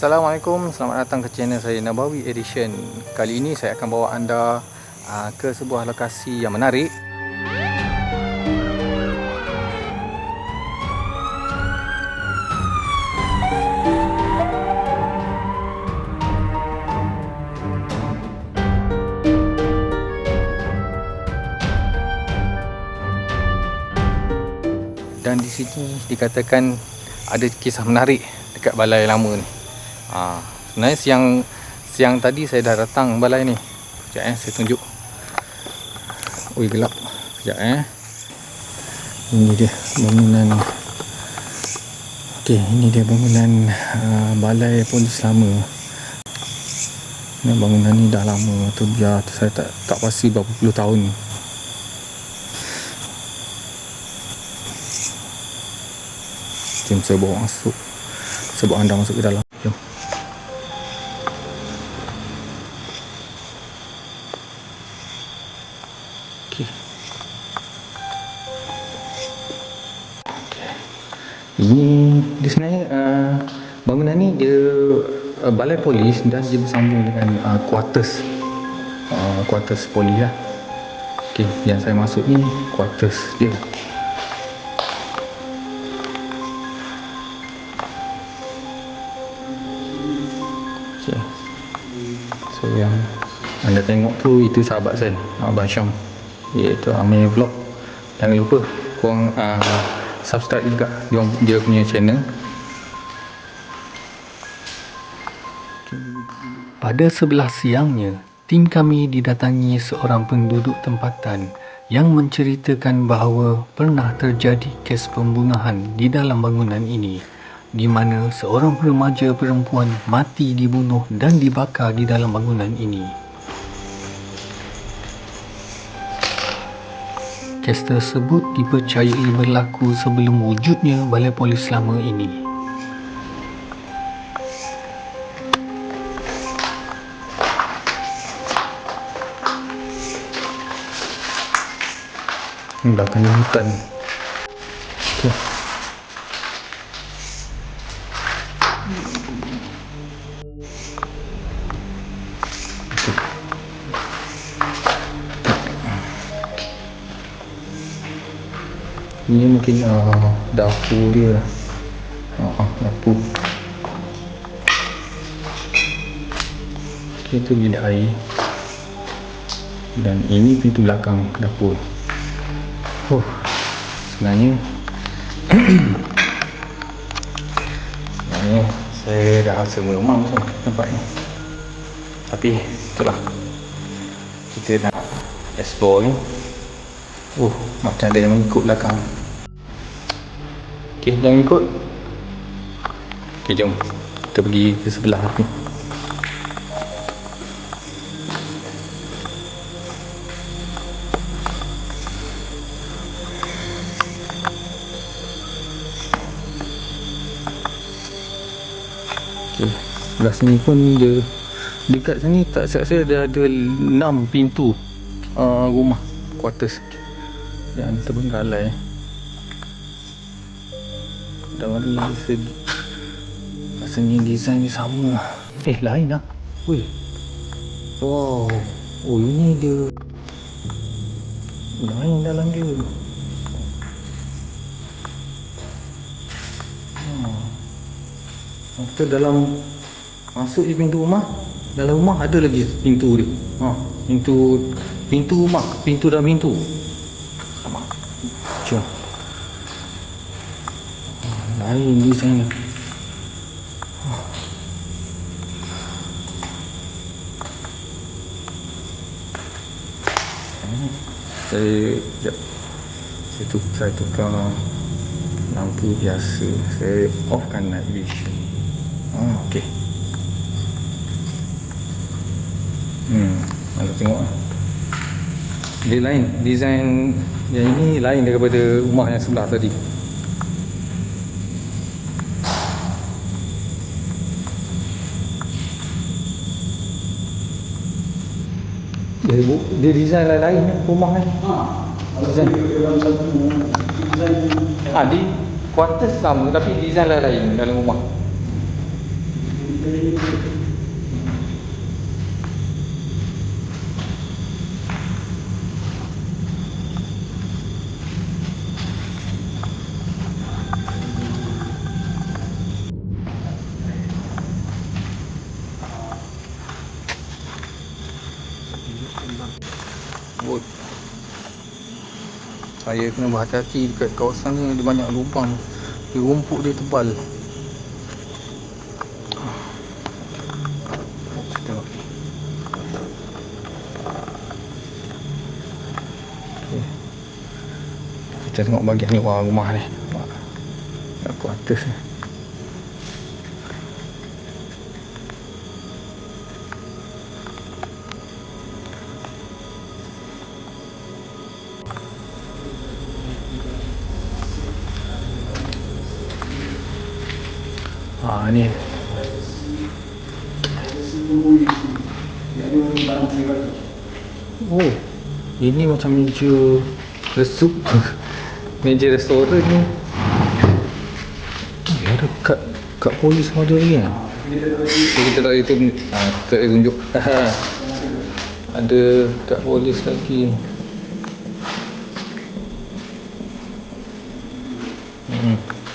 Assalamualaikum, selamat datang ke channel saya Nabawi Edition. Kali ini saya akan bawa anda ke sebuah lokasi yang menarik. Dan di sini dikatakan ada kisah menarik dekat balai lama ni. Sebenarnya siang tadi saya dah datang balai ni. Sekejap saya tunjuk. Ui, gelap. Sekejap Ini dia bangunan. Okey, ini dia bangunan balai polis lama. Ini bangunan ni dah lama tu, biar tu saya tak pasti berapa puluh tahun. Jom saya bawa masuk. Saya bawa anda masuk ke dalam. Jom. Okey. Ini dia sebenarnya bangunan ni dia balai polis dan dia bersambung dengan quarters polis lah. Okey, yang saya masuk ni quarters dia. Okay. So yang anda tengok tu, itu sahabat saya, Abang Syam, iaitu Amir Vlog. Jangan lupa korang subscribe juga dia punya channel. Pada 11 siangnya, tim kami didatangi seorang penduduk tempatan yang menceritakan bahawa pernah terjadi kes pembunuhan di dalam bangunan ini, di mana seorang remaja perempuan mati dibunuh dan dibakar di dalam bangunan ini. Kes tersebut dipercayai berlaku sebelum wujudnya balai polis lama ini. Belakangnya hutan. Okay. Ini mungkin dapur dia. Dapur. Okay, itu bilik air. Dan ini pintu belakang dapur. Sebenarnya saya dah rasa meremang tempat ni. Tapi itulah, kita nak explore ni. Macam ada yang mengikut belakang. Okey, jangan ikut. Okey, jom kita pergi ke sebelah ni. Okey, sebelah sini pun dia, dekat sini tak silap saya ada 6 pintu rumah quarters yang terbengkalai. Dan dari segi rasanya design ni sama. Lain lah. Weh. Wow. Ini dia lain dalam dia. Kita dalam masuk je pintu rumah. Dalam rumah ada lagi pintu dia. Pintu rumah, pintu dalam pintu. Jom. Lain design. Saya tukar lampu biasa. Saya offkan night vision. Okey. Anda tengok dia lain. Design yang ini lain daripada rumah yang sebelah tadi. Dia design lain-lain rumah ni. Design di quarters sama tapi design lain dalam rumah. Bot. Saya kena berhati-hati dekat kawasan ni, ada banyak lubang. Rumput dia tebal. Tengok. Okay. Kita tengok bahagian luar rumah ni. Aku atas ni. Ni. Oh, ini macam meja resup. Meja restoran ni. Ada kat polis ada ni. So, kita tak itu tak tunjuk. Ada kat polis lagi.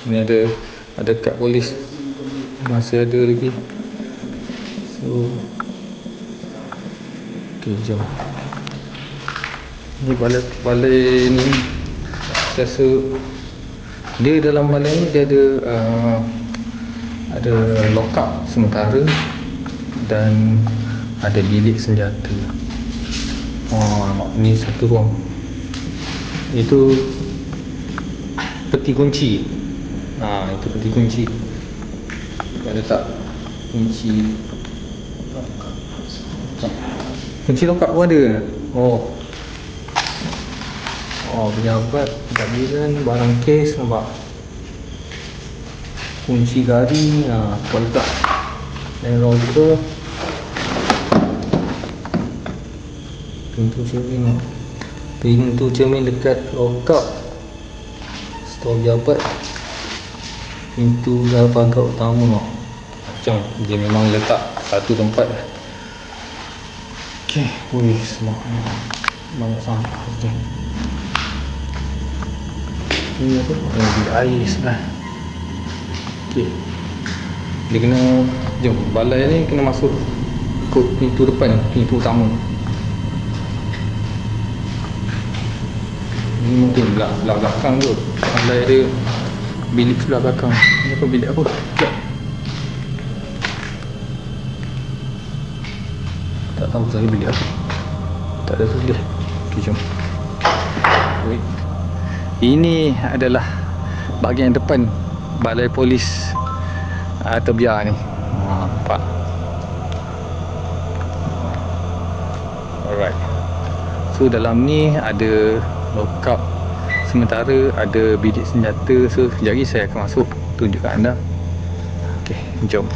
Ni ada kat polis. Masih ada lagi. So okey, jom. Ni balai ni saya rasa dia dalam balai ni dia ada lock up sementara dan ada bilik senjata. Ni satu ruang. Itu peti kunci. Itu peti kunci. Ada tak kunci lokap pun ada. Pejabat, takbiran, barang kes, nampak kunci garing, kau letak dan rocker. Pintu cermin dekat lokap stor pejabat. Pintu dalam pagar utama macam dia memang letak satu tempat. Okey, semua banyak sampah tu. Ini apa? Bilik air sebelah. Okey. Dia kena, jom, balai ni kena masuk ikut pintu depan, pintu utama. Ini mungkin belah belakang tu. Balai dia bilik sebelah belakang. Ini apa bilik apa? Sekejap. Tak tahu saya bilik apa. Tak ada tulis. Okey, jom. Ini adalah bahagian depan balai polis Terbiar ni. Nampak. Alright. So dalam ni ada lockup sementara, ada bilik senjata. So sekejap lagi saya akan masuk tunjukkan anda. Okey, jom.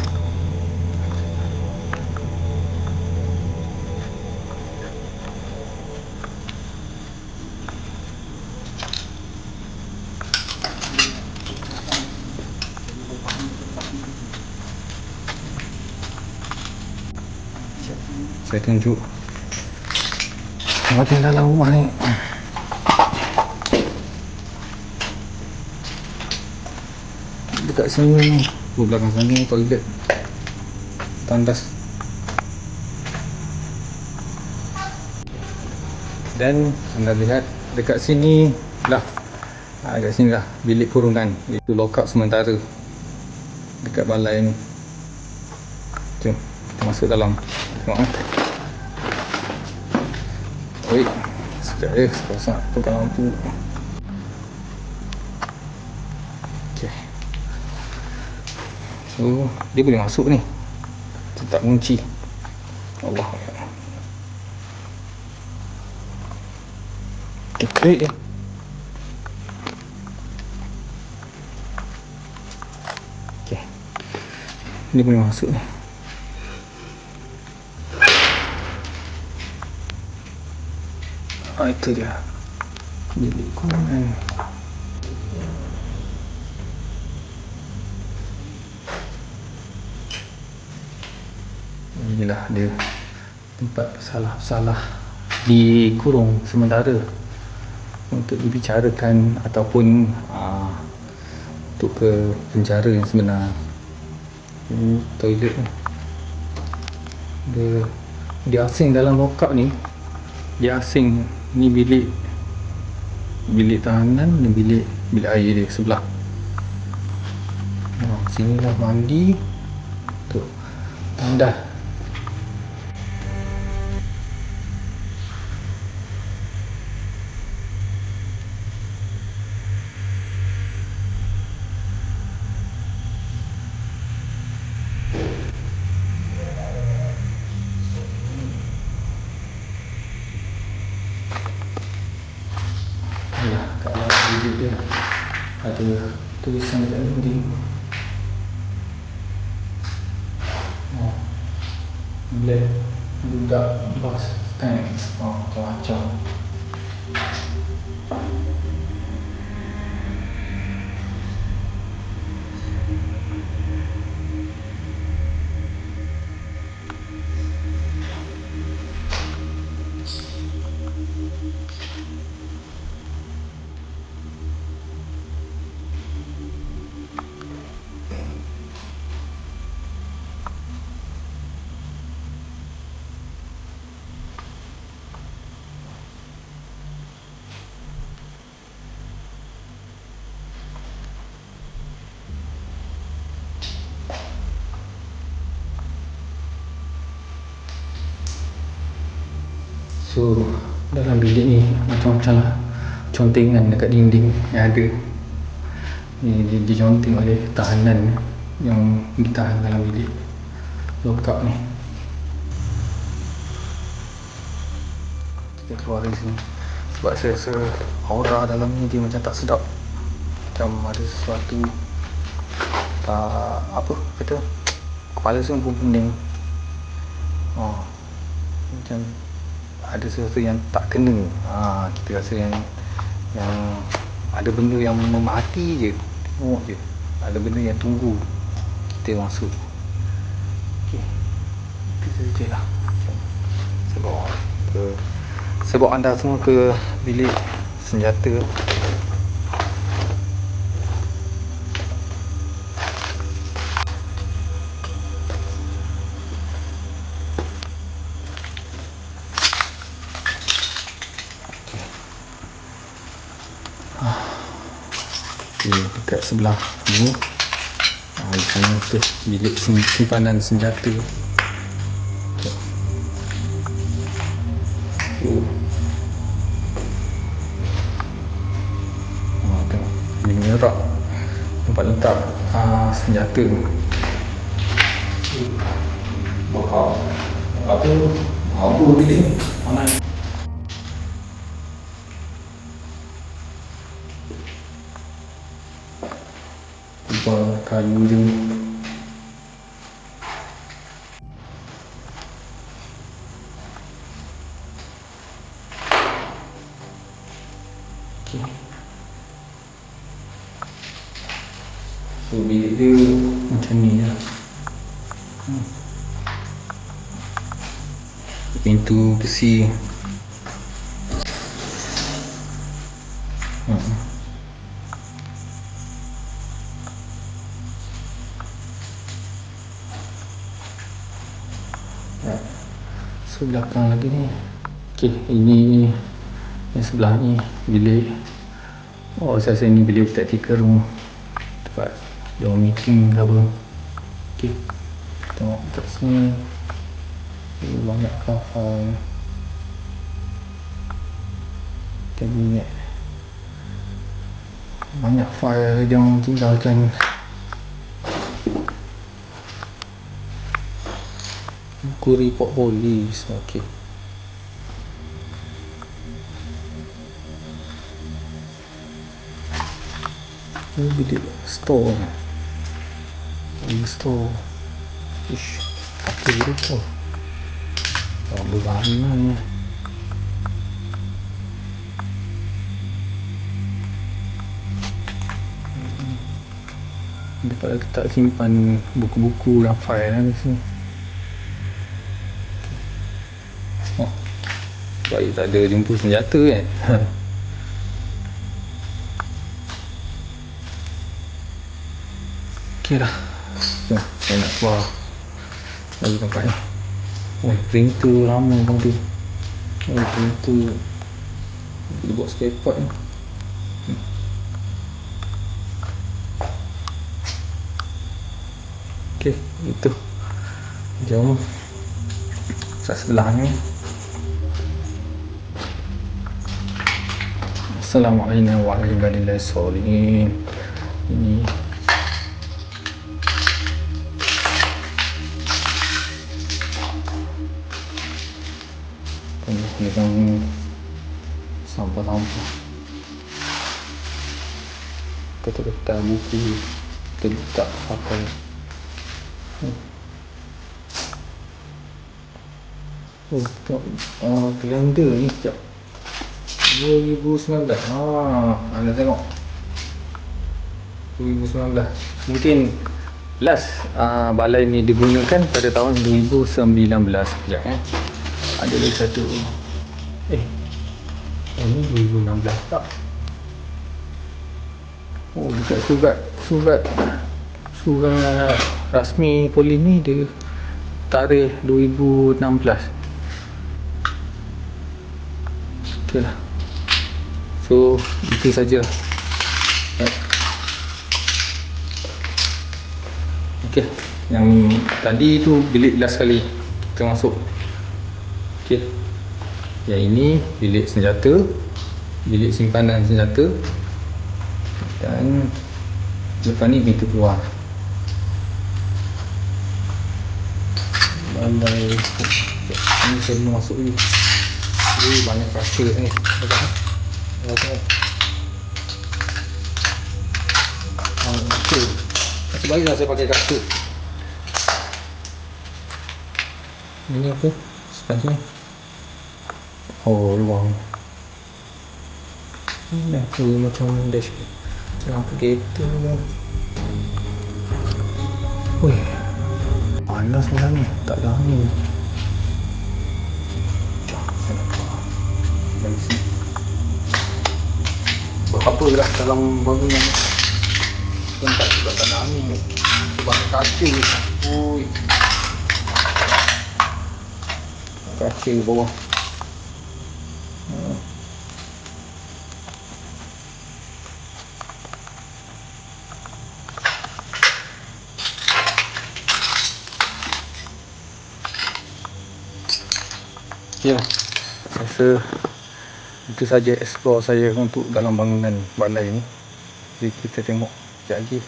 Saya tunjuk bahagian dalam rumah ni. Dekat sini, belakang sana toilet, tandas. Dan anda lihat dekat sini lah, dekat sini lah bilik kurungan. Itu lockup sementara dekat balai ni. Jom kita masuk dalam. Tengok Oi, sekejap saya tukar lampu. Okay. So dia boleh masuk ni, tak kunci. Allah. Klik ya. Okay. Dia boleh masuk ni. Itu dia bilik kurungan. inilah dia tempat salah dikurung sementara untuk dibicarakan ataupun untuk ke penjara yang sebenar. Ini toilet ni, dia asing dalam lockup ni, dia asing. Ni bilik tahanan dan bilik air dia sebelah. Sinilah mandi tu, tandas. Kat dalam bilik dia ada tulisan dekat dinding. Black budak bus tank. Macam-macam. So dalam bilik ni macam-macam lah contengan dekat dinding yang ada ni, diconteng oleh tahanan yang ditahan dalam bilik lockup ni. Kita keluar dari sini sebab saya rasa aura dalam ni dia macam tak sedap, macam ada sesuatu tak, apa kata, kepala saya pun pening. Macam ada sesuatu yang tak kena. Kita rasa yang ada benda yang memati je, tengok je, ada benda yang tunggu kita masuk. Okay, itu saja lah. Saya bawa anda semua ke bilik senjata. Dekat sebelah ni, di sana tu bilik simpanan senjata. Ini merak tempat letak senjata. Bakar apa bilik ni mana? Kayu dia. Okay. So bilik dia macam ni lah. Pintu besi. So belakang lagi ni. Okay, ini yang sebelah ni bilik. Saya rasa ni bilik tactical room, tempat dia meeting ke apa. Okay, tengok kat sini banyak kafan, kabinet, banyak fail yang tinggalkan. Buku report polis. Okey. Ini bilik store. Ini store. Ish, apa dia tu? Berwarna. Dia pada letak simpan buku-buku dan fail di sini. Baik tak ada jumpa senjata kan. Okey dah. Jom, saya nak keluar lagi tempat ni. Oh, printer lama bang tu. Oh, printer dia buat spare part ni. Okey, itu. Jom. Sebelahnya. Assalamualaikum warahmatullahi wabarakatuh. Ini pegang sampah-sampah. Kertas buku kita tak pakai. Oh, tengok kalender ni sekejap. 2019. Anda tengok 2019. Mungkin last balai ni digunakan pada tahun 2019. Sekejap ada lagi satu. Ini 2016 tak? Oh, dekat surat rasmi polis ni dia tarikh 2016. Okey lah. So itu saja. Okey, yang tadi tu bilik last kali kita masuk. Okey, yang ini bilik senjata, bilik simpanan senjata, dan depan ni pintu keluar. Balai ni saya belum masuk ni. Banyak kaca ni. Tengok. Kaca. Nasib baiklah saya pakai kaca. Ini apa? Sebelah sini. Oh, ruang. Ini tu macam dashboard. Lampu kereta. Wih, panas macam ni. Tak ada angin. Dari sini. Berapa lah dalam bangunan ni. Tempat juga tak ada angin ni. Banyak kaca ni. Ui. Kaca bawah. Ya, rasa itu saja explore saya untuk dalam bangunan balai ni. Jadi kita tengok sekejap lagi.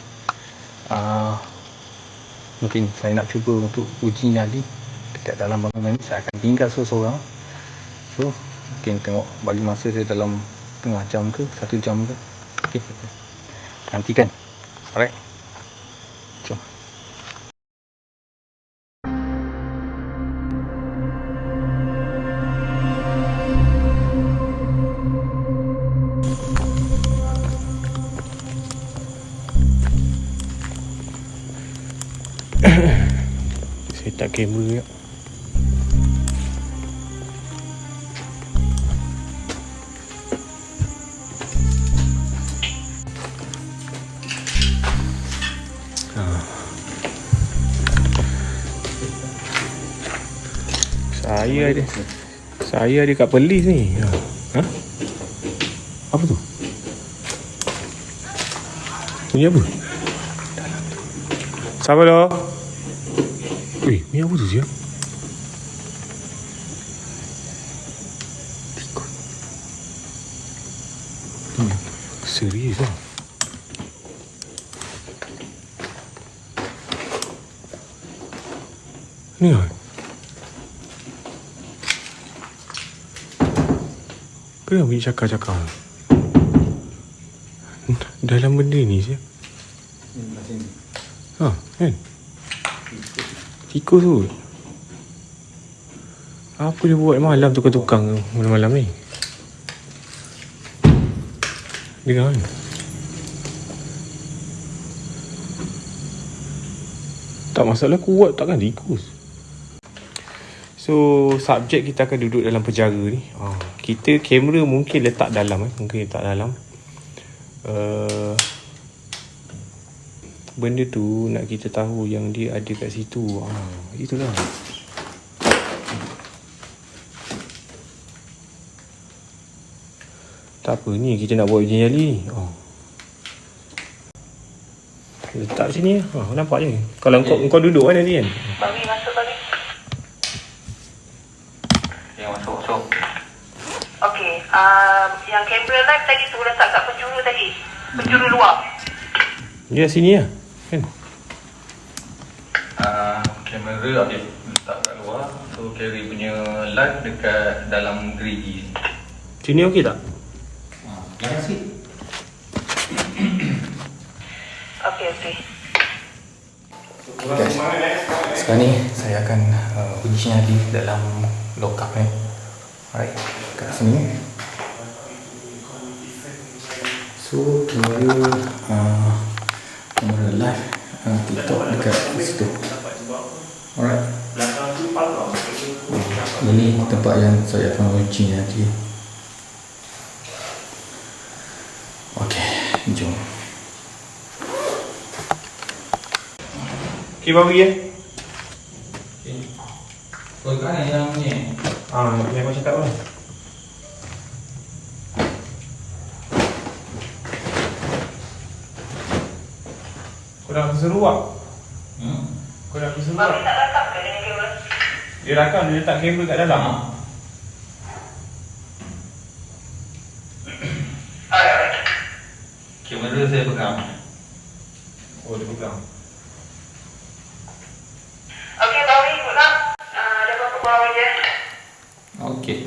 Mungkin saya nak cuba untuk uji nyali dekat dalam bangunan ni. Saya akan tinggal seorang-seorang. So mungkin tengok bagi masa saya dalam setengah jam ke 1 jam ke. Okey, nantikan. Alright, jom. Saya tak kamera ya. Saya ada kat Perlis ni. Apa tu? Bunyi apa? Siapa tu? Ni apa tu siap? Tikus. Serius lah. Ni lah. Kenapa bunyi cakar-cakar? Dalam benda ni siap? Kan? Tikus tu. Apa dia buat malam tukang-tukang malam-malam ni? Dengar kan? Tak masalah kuat takkan tikus. So subjek kita akan duduk dalam penjara ni. Kita kamera mungkin letak dalam mungkin letak dalam. Benda tu nak kita tahu yang dia ada kat situ. Itulah. Tak apa ni, kita nak buat ujian nyali ni. Letak sini. Nampak je. Kalau kau duduk kan nanti kan. Bagi masuk bagi. Ya, masuk. Okey, yang kamera live tadi suruh letak kat penjuru tadi. Penjuru luar. Dia sini lah. Kan? Kamera habis letak kat luar. So carry punya live dekat dalam gerigi. Sini okey tak? Jangan sikit. Okey. Guys, sekarang ni saya akan uji nyali dalam lockup ni. Alright, kat sini. So kamera live TikTok dekat situ. Alright. Ini tempat yang saya akan uji nanti. Okay, jom. Okay, bagi Kau kan yang ni? Yang kau cakap lah. Kau nak seruak? Kau nak seruak? Mami tak rakam ke dengan kamera? Dia rakam, dia letak kamera kat dalam. Alright. Kamera saya pegang. Oh, dia pegang. Okey, Bawi, pulang. Ada berapa bawah je? Okey.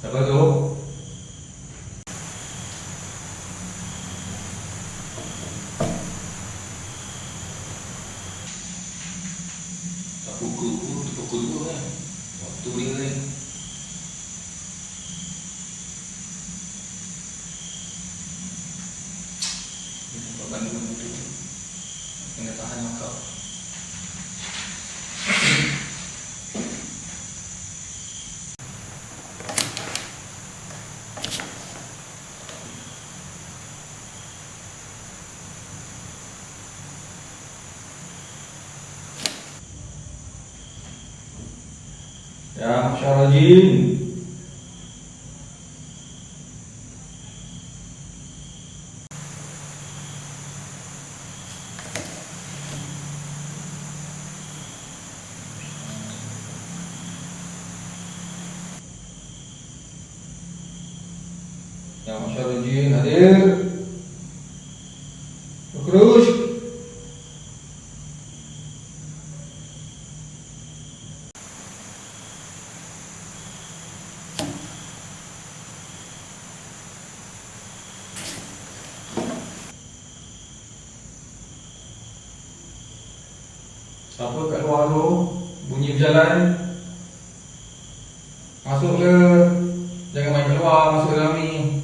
Siapa tu? Tak pukul dua kan? Waktu dia ni. Nampak bandung tu. Kena tahan kau. Ya, Syarajin. Ya, Syarajin hadir. Terus. Siapa kat luar tu? Bunyi berjalan. Masuk ke? Jangan main keluar, masuk dalam ni.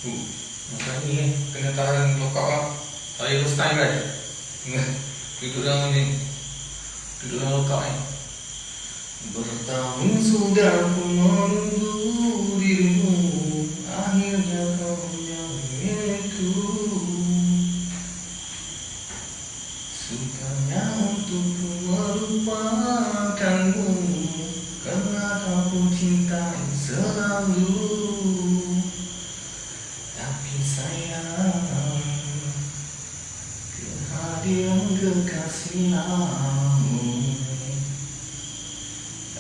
Macam ni kena tahan lokap lah. Saya first time kan duduk dalam ni, duduk dalam lokap ni. Bertahun sudah aku menunggu dirimu, akhirnya kau yang milikku. Sukanya untukku melupakanmu, karena kau cintai selalu. Tapi sayang, kehadiran kekasih namu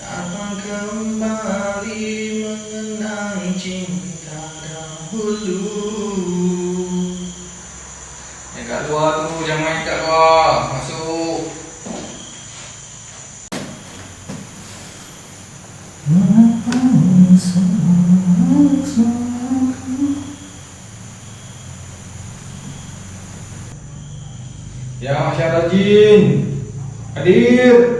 datang kembali mengenang cinta dahulu. Yang kat luar tu, jangan main kat luar. Masuk. Ya, Masyarakat Jin hadir.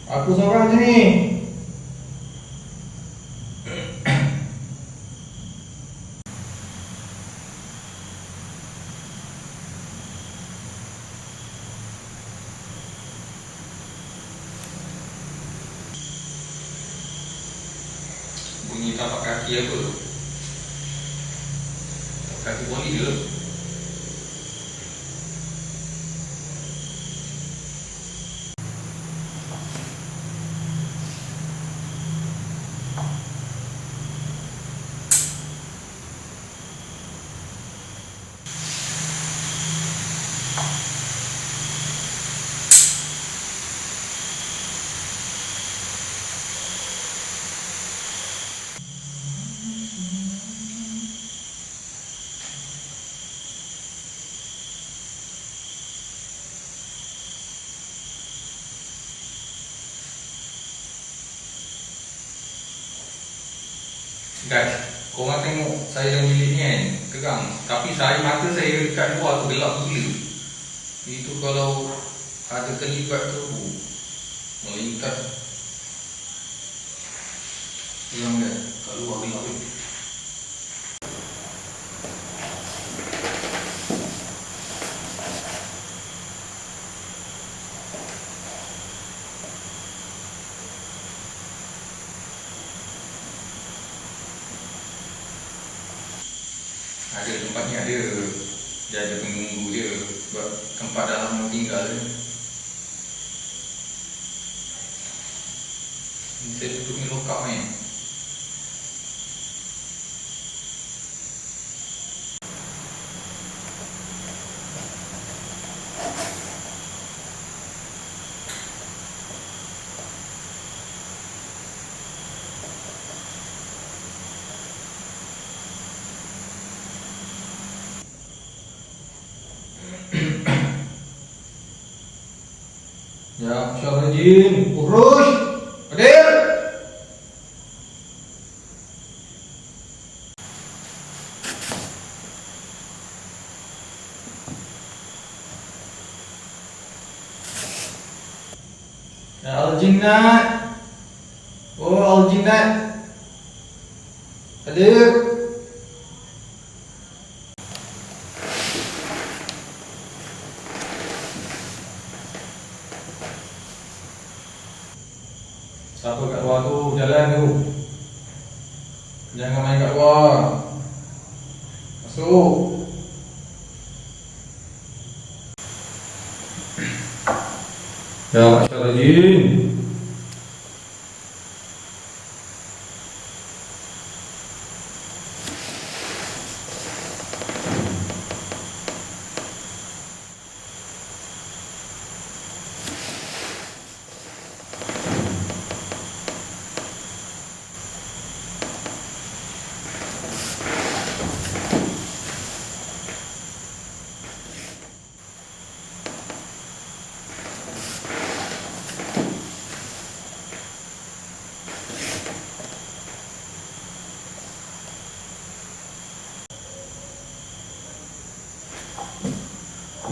Aku seorang je ni. Bunyi tapak kaki apa tu? Kaki poli je. Guys, korang tengok saya dalam bilik ni kan, geram. Tapi mata saya dekat luar tu gelap gila. Itu kalau ada terlibat tu melingkar. Geram kan, kat luar gelap tu. Ada tempat ni ada. Dia ada penunggu dia. Sebab tempat dalam mau tinggal je. Ni saya duduk ni lokap ni. Ya, Syarajin, urus, hadir. Ya, Al-Jinnat. Oh, Al-Jinnat. Hadir. Siapa kat luar tu, jalan tu. Jangan main kat luar. Masuk. Ya, Masyarakat Jin.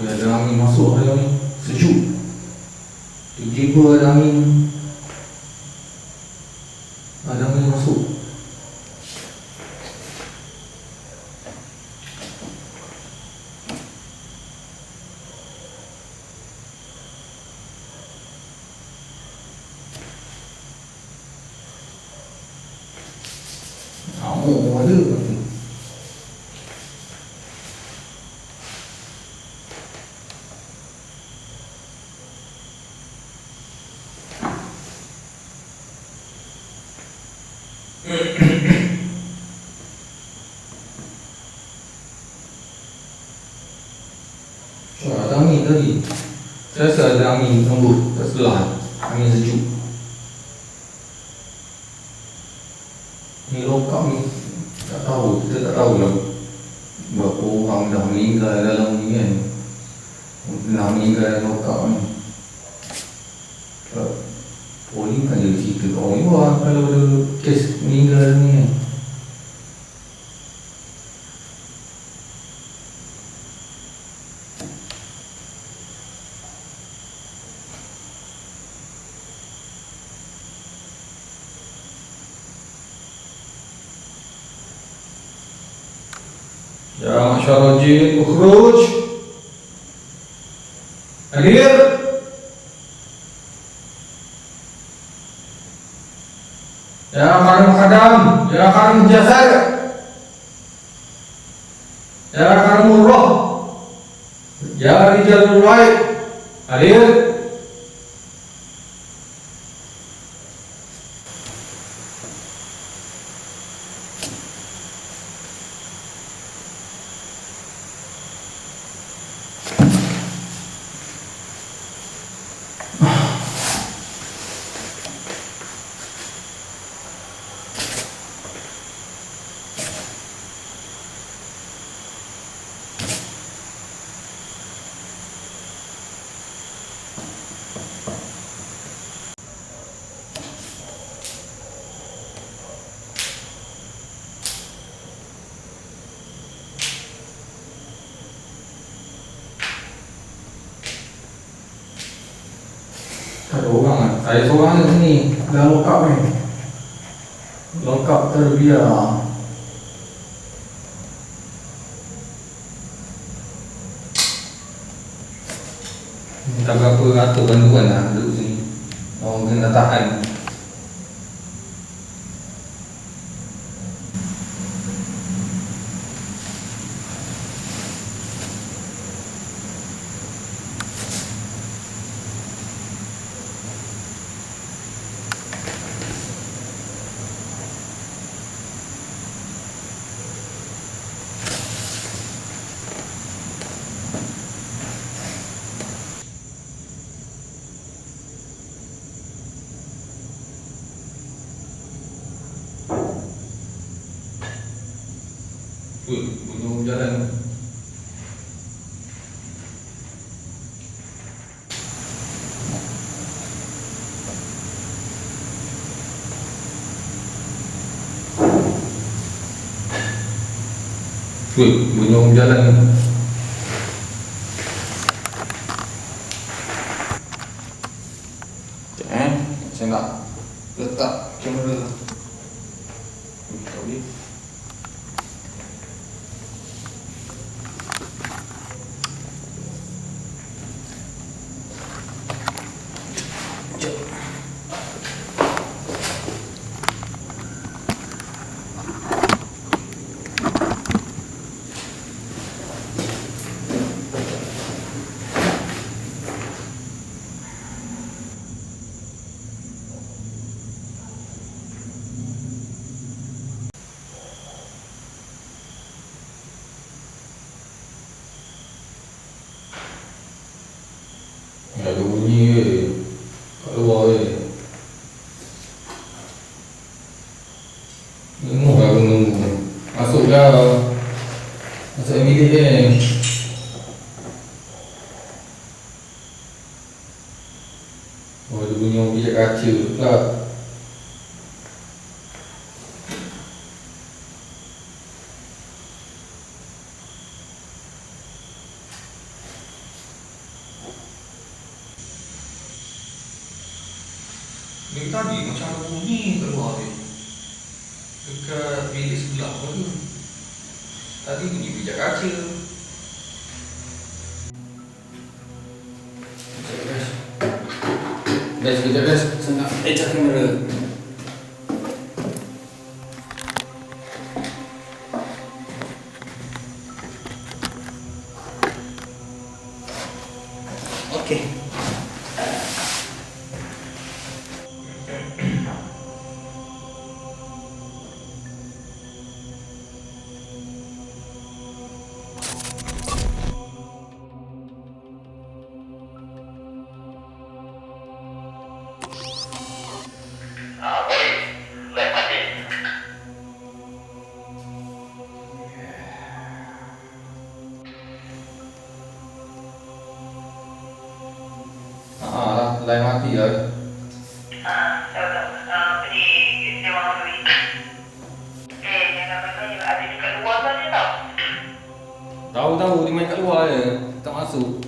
Ada angin masuk hari ni, sejuk. Tiba-tiba ada angin masuk. Oh, ada. Ada angin tadi. Saya rasa ada angin lembut kat sebelah. Angin sejuk. Ni lokap ni tak tahu, kita tak tahu lah berapa orang dah meninggal dalam ni kan. Dah meninggal dalam lokap ni. Oh ni bukan dia cerita kat orang luar kalau ada kes meninggal ni kan. Ya masyarakat jin, ukhruj. Hadir. Ya khadam, ya khadam jasad. Ya khadam ruh. Ya rijalul ghaib. Hadir. Ada orang kan? Saya seorang kat sini dalam lokap ni. Lokap terbiar. Tak berapa ratus bantuan lah duduk sini. Orang kena tahan. Bunyi jalan. Bunyi jalan. Saya nak letak kamera. Tahu dia. Ada bunyi ke kat luar ke. Tengok lah menunggu. Masuklah. Masuk bilik ni. Oh ada bunyi orang pijak kaca pula. Dari tadi macam ada bunyi keluar ni. Dekat bilik sebelah pun tu. Tadi bunyi pijak kaca. Guys, sekejap guys. Saya nak ejak kamera. lain mati lah. Tahu tak? Pergi sewa duit. Jangan main-main. Ada dekat luar sana tau. Tahu dia main kat luar je. Tak masuk.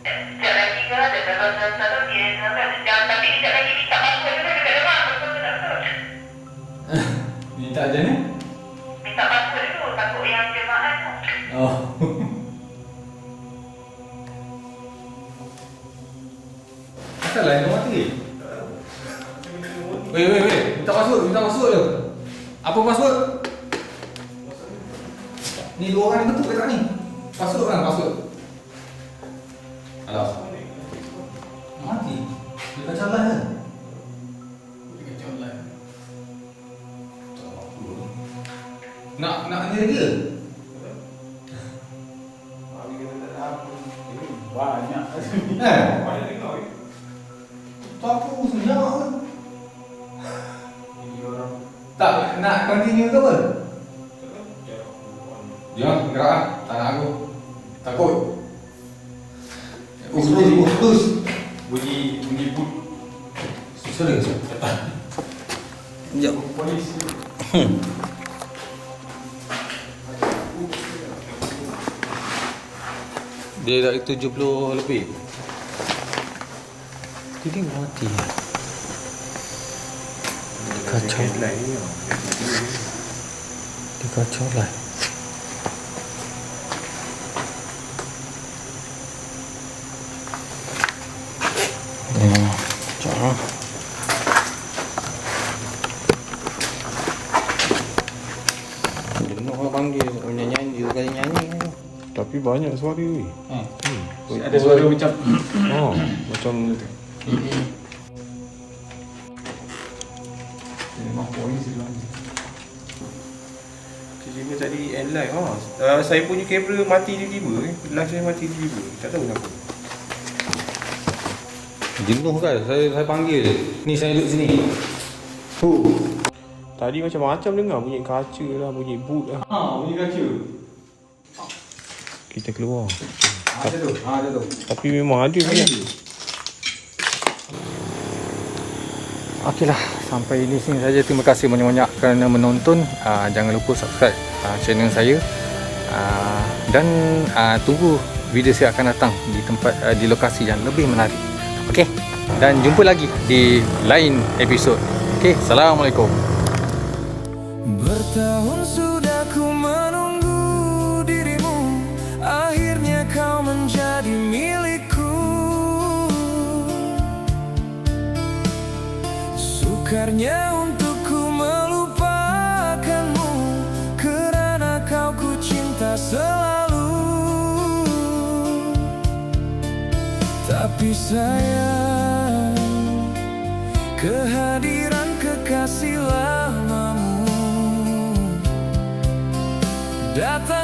Sekejap lagi ke ada dalam sana dia jangan tapi sekejap lagi minta password juga dekat dalam. Betul tak betul? Minta je ni? Minta password dulu. Takut yang jemaah tu. Oh. Asal lain kau mati? Weh. Minta password je. Apa password? Ni dua orang ni betul ke tak ni? Password kan, password. Alah. Mati. Dia kacau lah kan? Dia kacau lah. Nak ni lagi ke? Banyak. Banyak tengok ni. Tak apa senyap kan? Tak nak continue ke apa? Jangan gerak lah. Tak nak aku. Takut. Terus. Bunyi put. Serius? Sekejap. Polis. Dia dah 70 lebih. Dia mati. Kacau. Dia kacau lah. Jangan. Jenuh orang panggil nyanyi juga kali nyanyi. Tapi banyak suara weh. Ada suara macam Macam memang polis dulu. Tiba-tiba tadi end live saya punya kamera mati tiba-tiba live saya mati tiba-tiba. Tak tahu kenapa. Jenuh kan? Saya panggil je. Ni saya duduk sini. Tadi macam-macam dengar bunyi kaca lah, bunyi boot lah. Bunyi kaca. Kita keluar. Ada tu. Tapi memang ada banyak. Okeylah, sampai di sini saja. Terima kasih banyak-banyak kerana menonton. Jangan lupa subscribe channel saya. Dan tunggu video saya akan datang di tempat di lokasi yang lebih menarik. Okey. Dan jumpa lagi di lain episod. Okey, assalamualaikum. Bertahun sudah ku menunggu dirimu, akhirnya kau menjadi milikku. Sukarnya untukku melupakanmu, kerana kau ku cinta selalu. Tapi sayang, kehadiran kekasih lamamu datang